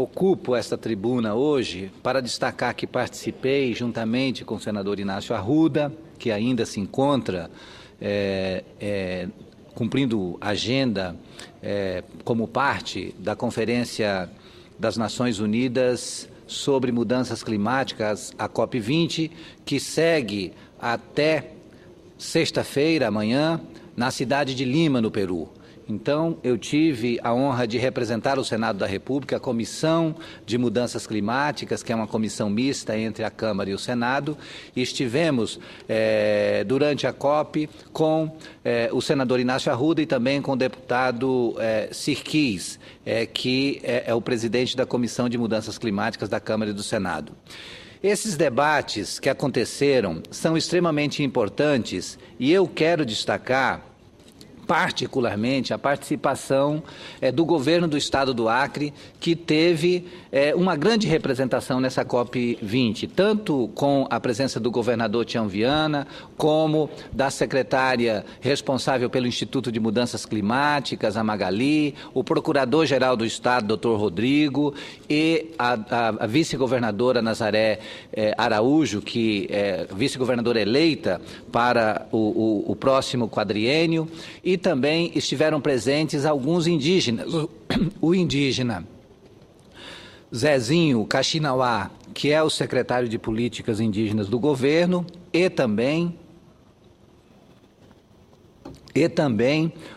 Ocupo esta tribuna hoje para destacar que participei juntamente com o senador Inácio Arruda, que ainda se encontra cumprindo agenda como parte da Conferência das Nações Unidas sobre Mudanças Climáticas, a COP20, que segue até sexta-feira, amanhã, na cidade de Lima, no Peru. Então, eu tive a honra de representar o Senado da República, a Comissão de Mudanças Climáticas, que é uma comissão mista entre a Câmara e o Senado, e estivemos durante a COP com o senador Inácio Arruda e também com o deputado Sirquis, que é o presidente da Comissão de Mudanças Climáticas da Câmara e do Senado. Esses debates que aconteceram são extremamente importantes e eu quero destacar particularmente a participação do governo do estado do Acre, que teve uma grande representação nessa COP20, tanto com a presença do governador Tião Viana, como da secretária responsável pelo Instituto de Mudanças Climáticas, a Magali, o procurador-geral do estado, doutor Rodrigo, e a vice-governadora Nazaré Araújo, que é vice-governadora eleita para o próximo quadriênio, e também estiveram presentes alguns indígenas. O indígena Zezinho Kaxinawá, que é o secretário de Políticas Indígenas do governo, e também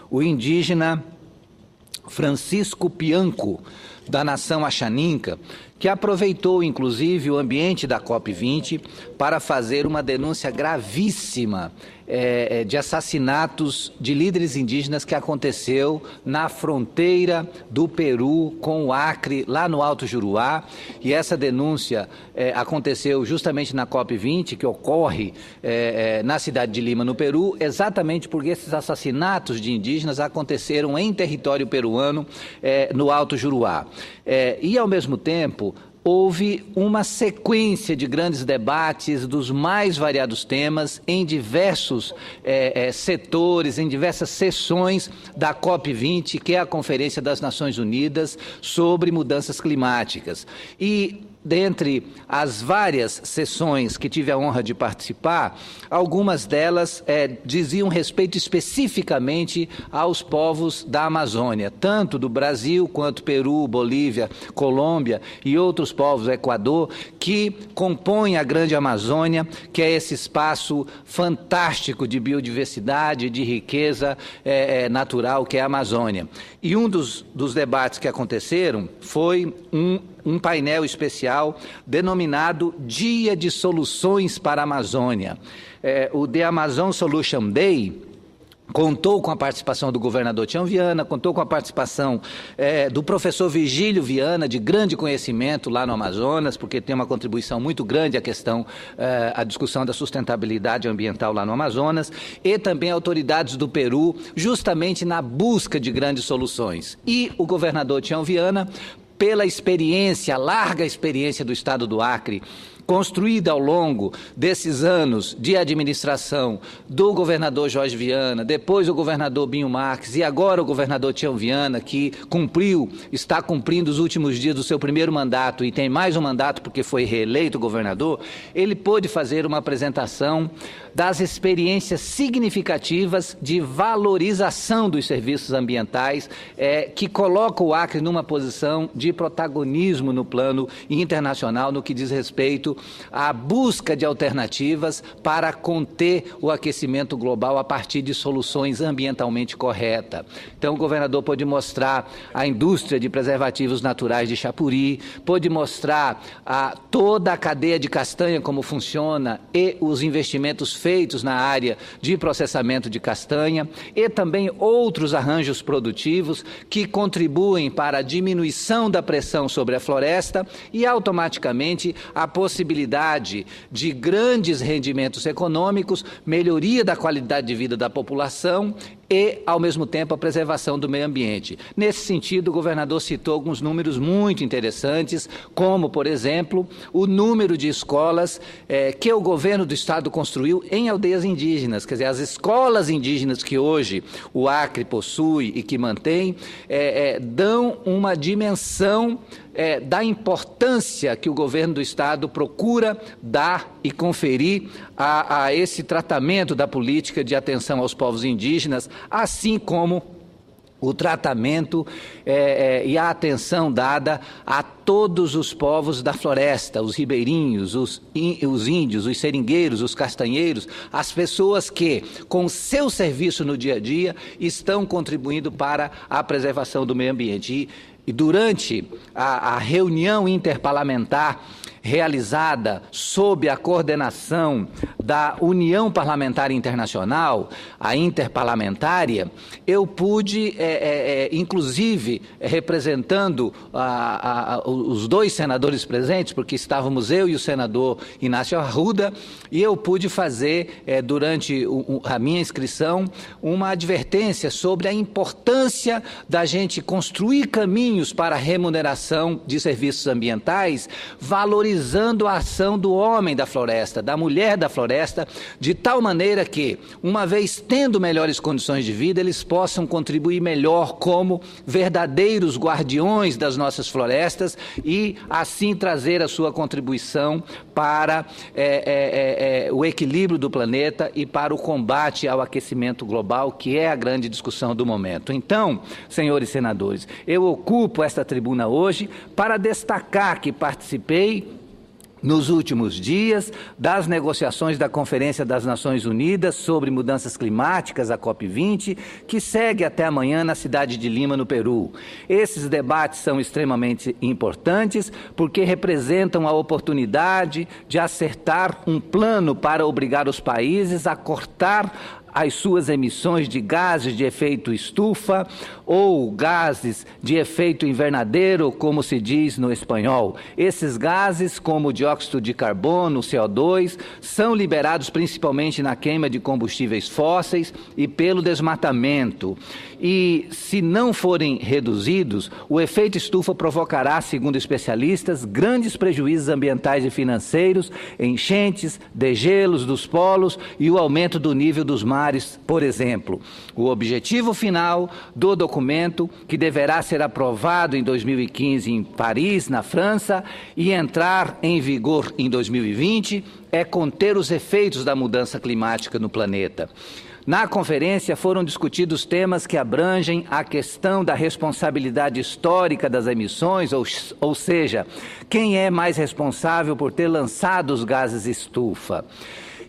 o indígena Francisco Pianco, da nação Axaninca, que aproveitou, inclusive, o ambiente da COP20 para fazer uma denúncia gravíssima de assassinatos de líderes indígenas que aconteceu na fronteira do Peru com o Acre, lá no Alto Juruá. E essa denúncia aconteceu justamente na COP20, que ocorre na cidade de Lima, no Peru, exatamente porque esses assassinatos de indígenas aconteceram em território peruano, no Alto Juruá. E, ao mesmo tempo, houve uma sequência de grandes debates dos mais variados temas em diversos setores, em diversas sessões da COP20, que é a Conferência das Nações Unidas sobre Mudanças Climáticas. E dentre as várias sessões que tive a honra de participar, algumas delas diziam respeito especificamente aos povos da Amazônia, tanto do Brasil quanto Peru, Bolívia, Colômbia e outros povos, Equador, que compõem a Grande Amazônia, que é esse espaço fantástico de biodiversidade, de riqueza natural que é a Amazônia. E um dos debates que aconteceram foi um painel especial denominado Dia de Soluções para a Amazônia. O The Amazon Solution Day contou com a participação do governador Tião Viana, contou com a participação do professor Virgílio Viana, de grande conhecimento lá no Amazonas, porque tem uma contribuição muito grande à discussão da sustentabilidade ambiental lá no Amazonas, e também autoridades do Peru, justamente na busca de grandes soluções. E o governador Tião Viana, pela experiência, larga experiência do estado do Acre, construída ao longo desses anos de administração do governador Jorge Viana, depois o governador Binho Marques e agora o governador Tião Viana, que está cumprindo os últimos dias do seu primeiro mandato e tem mais um mandato porque foi reeleito governador, ele pôde fazer uma apresentação das experiências significativas de valorização dos serviços ambientais, que coloca o Acre numa posição de protagonismo no plano internacional no que diz respeito à busca de alternativas para conter o aquecimento global a partir de soluções ambientalmente corretas. Então, o governador pôde mostrar a indústria de preservativos naturais de Chapuri, pôde mostrar toda a cadeia de castanha, como funciona, e os investimentos feitos na área de processamento de castanha, e também outros arranjos produtivos que contribuem para a diminuição da pressão sobre a floresta e, automaticamente, a possibilidade de grandes rendimentos econômicos, melhoria da qualidade de vida da população e, ao mesmo tempo, a preservação do meio ambiente. Nesse sentido, o governador citou alguns números muito interessantes, como, por exemplo, o número de escolas que o governo do estado construiu em aldeias indígenas. Quer dizer, as escolas indígenas que hoje o Acre possui e que mantém, dão uma dimensão da importância que o governo do estado procura dar e conferir a esse tratamento da política de atenção aos povos indígenas, assim como o tratamento e a atenção dada a todos os povos da floresta, os ribeirinhos, os índios, os seringueiros, os castanheiros, as pessoas que, com seu serviço no dia a dia, estão contribuindo para a preservação do meio ambiente. E durante a reunião interparlamentar realizada sob a coordenação da União Parlamentar Internacional, a Interparlamentária, eu pude, inclusive, representando os dois senadores presentes, porque estávamos eu e o senador Inácio Arruda, e eu pude fazer, durante a minha inscrição, uma advertência sobre a importância da gente construir caminhos para a remuneração de serviços ambientais, valorizando a ação do homem da floresta, da mulher da floresta, de tal maneira que, uma vez tendo melhores condições de vida, eles possam contribuir melhor como verdadeiros guardiões das nossas florestas e, assim, trazer a sua contribuição para o equilíbrio do planeta e para o combate ao aquecimento global, que é a grande discussão do momento. Então, senhores senadores, eu ocupo esta tribuna hoje para destacar que participei nos últimos dias das negociações da Conferência das Nações Unidas sobre Mudanças Climáticas, a COP20, que segue até amanhã na cidade de Lima, no Peru. Esses debates são extremamente importantes porque representam a oportunidade de acertar um plano para obrigar os países a cortar as suas emissões de gases de efeito estufa ou gases de efeito invernadeiro, como se diz no espanhol. Esses gases, como o dióxido de carbono, o CO2, são liberados principalmente na queima de combustíveis fósseis e pelo desmatamento. E, se não forem reduzidos, o efeito estufa provocará, segundo especialistas, grandes prejuízos ambientais e financeiros, enchentes, degelos dos polos e o aumento do nível dos mares, por exemplo. O objetivo final do documento, que deverá ser aprovado em 2015 em Paris, na França, e entrar em vigor em 2020, é conter os efeitos da mudança climática no planeta. Na conferência foram discutidos temas que abrangem a questão da responsabilidade histórica das emissões, ou seja, quem é mais responsável por ter lançado os gases estufa,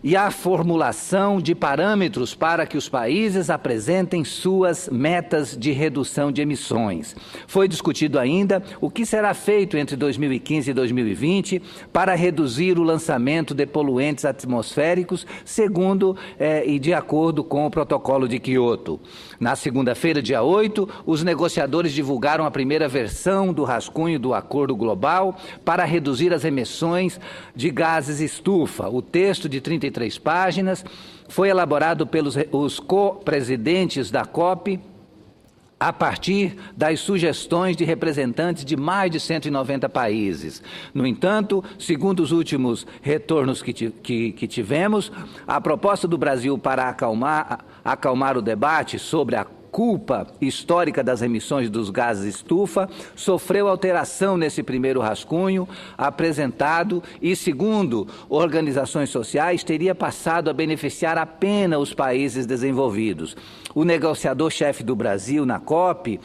e a formulação de parâmetros para que os países apresentem suas metas de redução de emissões. Foi discutido ainda o que será feito entre 2015 e 2020 para reduzir o lançamento de poluentes atmosféricos, segundo e de acordo com o protocolo de Quioto. Na segunda-feira, dia 8, os negociadores divulgaram a primeira versão do rascunho do Acordo Global para reduzir as emissões de gases estufa. O texto de 33 páginas foi elaborado pelos os co-presidentes da COP a partir das sugestões de representantes de mais de 190 países. No entanto, segundo os últimos retornos que tivemos, a proposta do Brasil para acalmar o debate sobre a culpa histórica das emissões dos gases estufa sofreu alteração nesse primeiro rascunho apresentado e, segundo organizações sociais, teria passado a beneficiar apenas os países desenvolvidos. O negociador-chefe do Brasil na COP,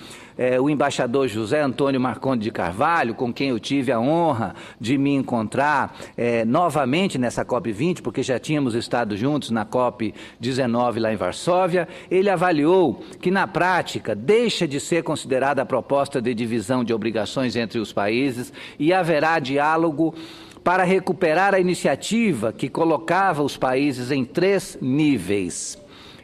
o embaixador José Antônio Marcondes de Carvalho, com quem eu tive a honra de me encontrar novamente nessa COP20, porque já tínhamos estado juntos na COP19 lá em Varsóvia, ele avaliou que, na prática, deixa de ser considerada a proposta de divisão de obrigações entre os países e haverá diálogo para recuperar a iniciativa que colocava os países em 3 níveis.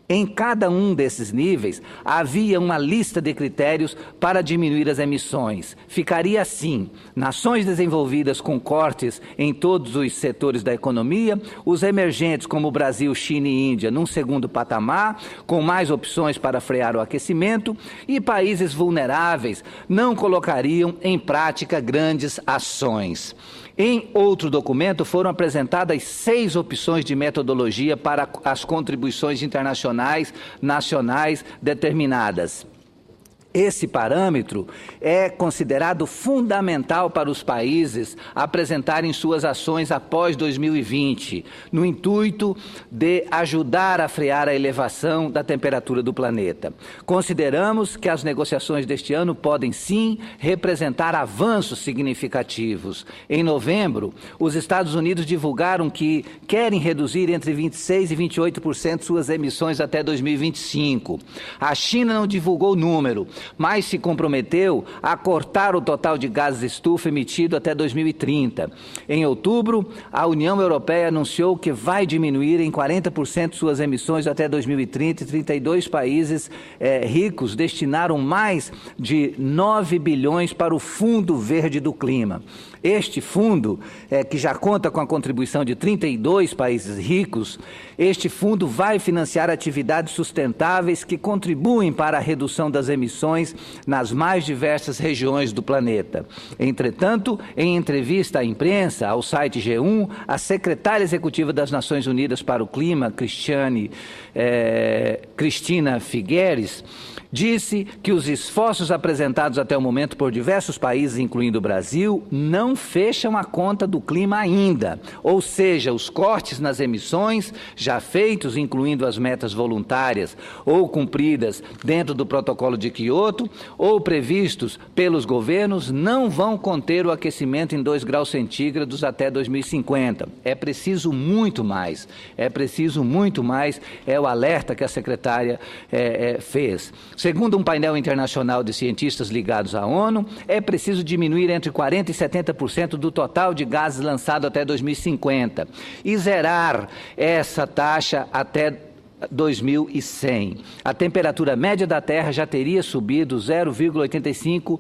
Em cada um desses níveis, havia uma lista de critérios para diminuir as emissões. Ficaria assim: nações desenvolvidas com cortes em todos os setores da economia, os emergentes como Brasil, China e Índia num segundo patamar, com mais opções para frear o aquecimento, e países vulneráveis não colocariam em prática grandes ações. Em outro documento foram apresentadas 6 opções de metodologia para as contribuições internacionais, nacionais determinadas. Esse parâmetro é considerado fundamental para os países apresentarem suas ações após 2020, no intuito de ajudar a frear a elevação da temperatura do planeta. Consideramos que as negociações deste ano podem, sim, representar avanços significativos. Em novembro, os Estados Unidos divulgaram que querem reduzir entre 26% e 28% suas emissões até 2025. A China não divulgou o número, mas se comprometeu a cortar o total de gases estufa emitido até 2030. Em outubro, a União Europeia anunciou que vai diminuir em 40% suas emissões até 2030 e 32 países ricos destinaram mais de 9 bilhões para o Fundo Verde do Clima. Este fundo, que já conta com a contribuição de 32 países ricos, este fundo vai financiar atividades sustentáveis que contribuem para a redução das emissões nas mais diversas regiões do planeta. Entretanto, em entrevista à imprensa, ao site G1, a secretária executiva das Nações Unidas para o Clima, Cristina Figueres, disse que os esforços apresentados até o momento por diversos países, incluindo o Brasil, não fecham a conta do clima ainda. Ou seja, os cortes nas emissões já feitos, incluindo as metas voluntárias ou cumpridas dentro do protocolo de Quioto, ou previstos pelos governos, não vão conter o aquecimento em 2 graus centígrados até 2050. É preciso muito mais. É o alerta que a secretária fez. Segundo um painel internacional de cientistas ligados à ONU, é preciso diminuir entre 40% e 70% do total de gases lançado até 2050 e zerar essa taxa até 2100. A temperatura média da Terra já teria subido 0,85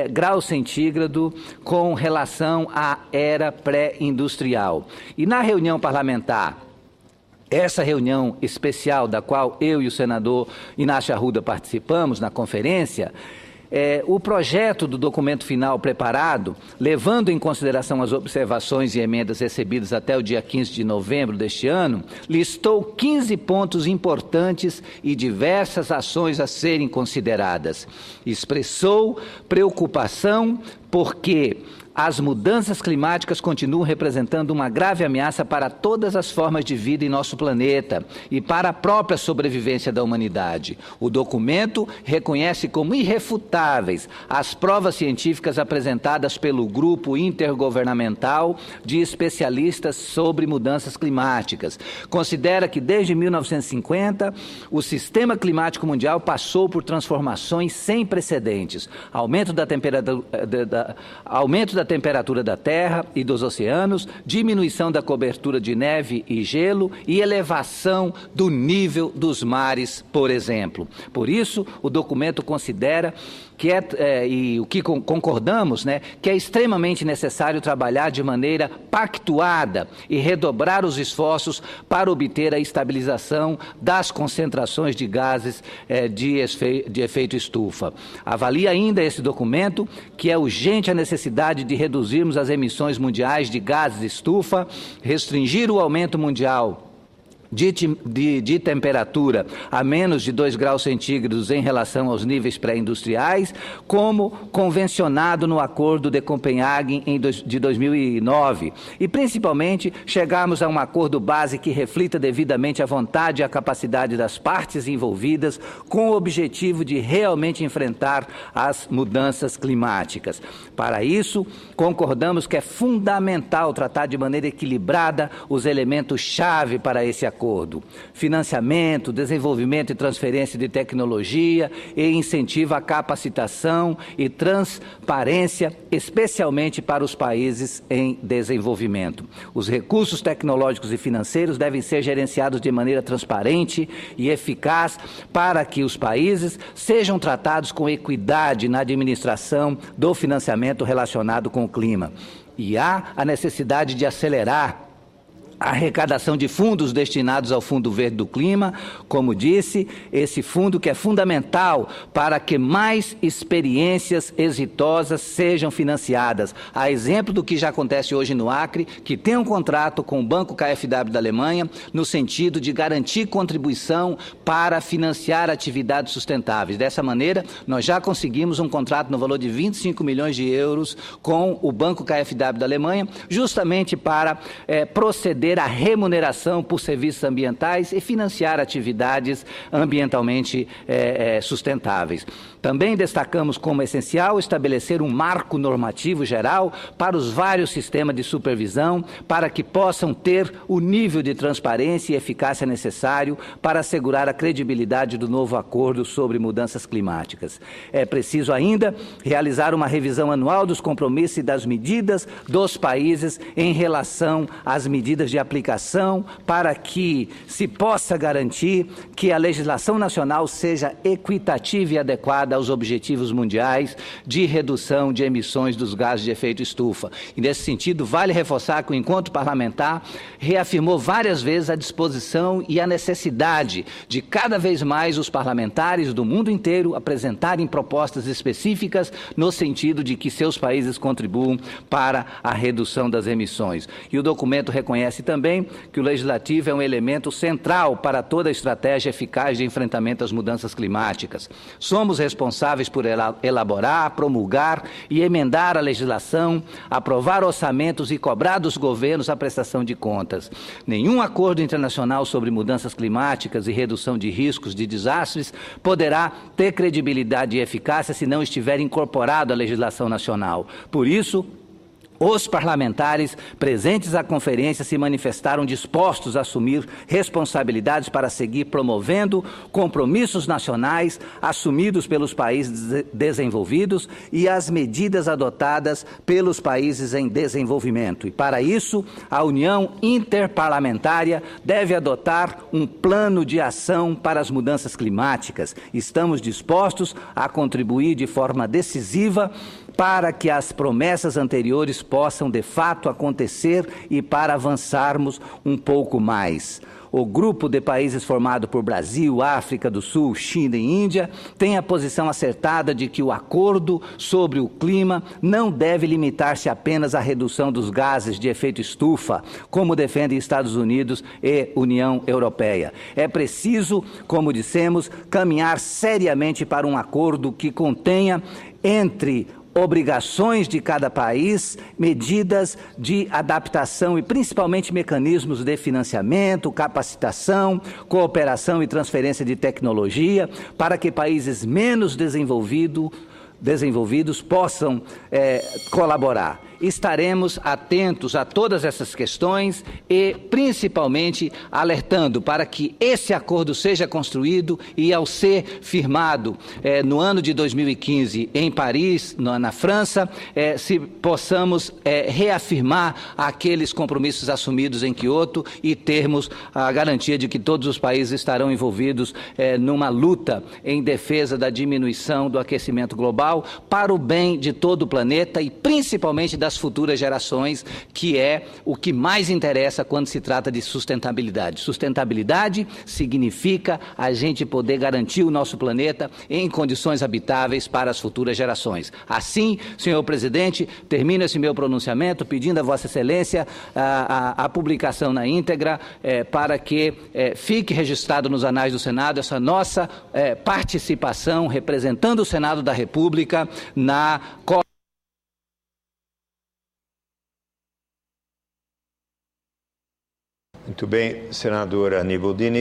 graus centígrado com relação à era pré-industrial. E na reunião parlamentar, essa reunião especial da qual eu e o senador Inácio Arruda participamos na conferência, o projeto do documento final preparado, levando em consideração as observações e emendas recebidas até o dia 15 de novembro deste ano, listou 15 pontos importantes e diversas ações a serem consideradas. Expressou preocupação porque as mudanças climáticas continuam representando uma grave ameaça para todas as formas de vida em nosso planeta e para a própria sobrevivência da humanidade. O documento reconhece como irrefutáveis as provas científicas apresentadas pelo Grupo Intergovernamental de Especialistas sobre Mudanças Climáticas. Considera que desde 1950 o sistema climático mundial passou por transformações sem precedentes. Aumento da temperatura da Terra e dos oceanos, diminuição da cobertura de neve e gelo e elevação do nível dos mares, por exemplo. Por isso, o documento considera que e o que concordamos, que é extremamente necessário trabalhar de maneira pactuada e redobrar os esforços para obter a estabilização das concentrações de gases de efeito estufa. Avalia ainda esse documento que é urgente a necessidade de reduzirmos as emissões mundiais de gases de estufa, restringir o aumento mundial de temperatura a menos de 2 graus centígrados em relação aos níveis pré-industriais, como convencionado no Acordo de Copenhague de 2009, e principalmente chegarmos a um acordo base que reflita devidamente a vontade e a capacidade das partes envolvidas com o objetivo de realmente enfrentar as mudanças climáticas. Para isso, concordamos que é fundamental tratar de maneira equilibrada os elementos-chave para esse acordo. acordo: financiamento, desenvolvimento e transferência de tecnologia e incentivo à capacitação e transparência, especialmente para os países em desenvolvimento. Os recursos tecnológicos e financeiros devem ser gerenciados de maneira transparente e eficaz para que os países sejam tratados com equidade na administração do financiamento relacionado com o clima. E há a necessidade de acelerar a arrecadação de fundos destinados ao Fundo Verde do Clima, como disse, esse fundo que é fundamental para que mais experiências exitosas sejam financiadas. A exemplo do que já acontece hoje no Acre, que tem um contrato com o Banco KfW da Alemanha, no sentido de garantir contribuição para financiar atividades sustentáveis. Dessa maneira, nós já conseguimos um contrato no valor de 25 milhões de euros com o Banco KfW da Alemanha, justamente para proceder a remuneração por serviços ambientais e financiar atividades ambientalmente sustentáveis. Também destacamos como essencial estabelecer um marco normativo geral para os vários sistemas de supervisão, para que possam ter o nível de transparência e eficácia necessário para assegurar a credibilidade do novo acordo sobre mudanças climáticas. É preciso ainda realizar uma revisão anual dos compromissos e das medidas dos países em relação às medidas de aplicação, para que se possa garantir que a legislação nacional seja equitativa e adequada aos objetivos mundiais de redução de emissões dos gases de efeito estufa. E, nesse sentido, vale reforçar que o encontro parlamentar reafirmou várias vezes a disposição e a necessidade de cada vez mais os parlamentares do mundo inteiro apresentarem propostas específicas no sentido de que seus países contribuam para a redução das emissões. E o documento reconhece também que o legislativo é um elemento central para toda a estratégia eficaz de enfrentamento às mudanças climáticas. Somos responsáveis por elaborar, promulgar e emendar a legislação, aprovar orçamentos e cobrar dos governos a prestação de contas. Nenhum acordo internacional sobre mudanças climáticas e redução de riscos de desastres poderá ter credibilidade e eficácia se não estiver incorporado à legislação nacional. Por isso, os parlamentares presentes à conferência se manifestaram dispostos a assumir responsabilidades para seguir promovendo compromissos nacionais assumidos pelos países desenvolvidos e as medidas adotadas pelos países em desenvolvimento. E, para isso, a União Interparlamentária deve adotar um plano de ação para as mudanças climáticas. Estamos dispostos a contribuir de forma decisiva para que as promessas anteriores possam de fato acontecer e para avançarmos um pouco mais. O grupo de países formado por Brasil, África do Sul, China e Índia tem a posição acertada de que o acordo sobre o clima não deve limitar-se apenas à redução dos gases de efeito estufa, como defendem Estados Unidos e União Europeia. É preciso, como dissemos, caminhar seriamente para um acordo que contenha entre obrigações de cada país, medidas de adaptação e principalmente mecanismos de financiamento, capacitação, cooperação e transferência de tecnologia para que países menos desenvolvidos possam colaborar. Estaremos atentos a todas essas questões e, principalmente, alertando para que esse acordo seja construído e, ao ser firmado no ano de 2015 em Paris, na França, se possamos reafirmar aqueles compromissos assumidos em Quioto e termos a garantia de que todos os países estarão envolvidos numa luta em defesa da diminuição do aquecimento global para o bem de todo o planeta e, principalmente, das futuras gerações, que é o que mais interessa quando se trata de sustentabilidade. Sustentabilidade significa a gente poder garantir o nosso planeta em condições habitáveis para as futuras gerações. Assim, senhor presidente, termino esse meu pronunciamento pedindo a Vossa Excelência a publicação na íntegra para que fique registrado nos anais do Senado essa nossa participação representando o Senado da República na COP. Muito bem, senadora Aníbal Diniz.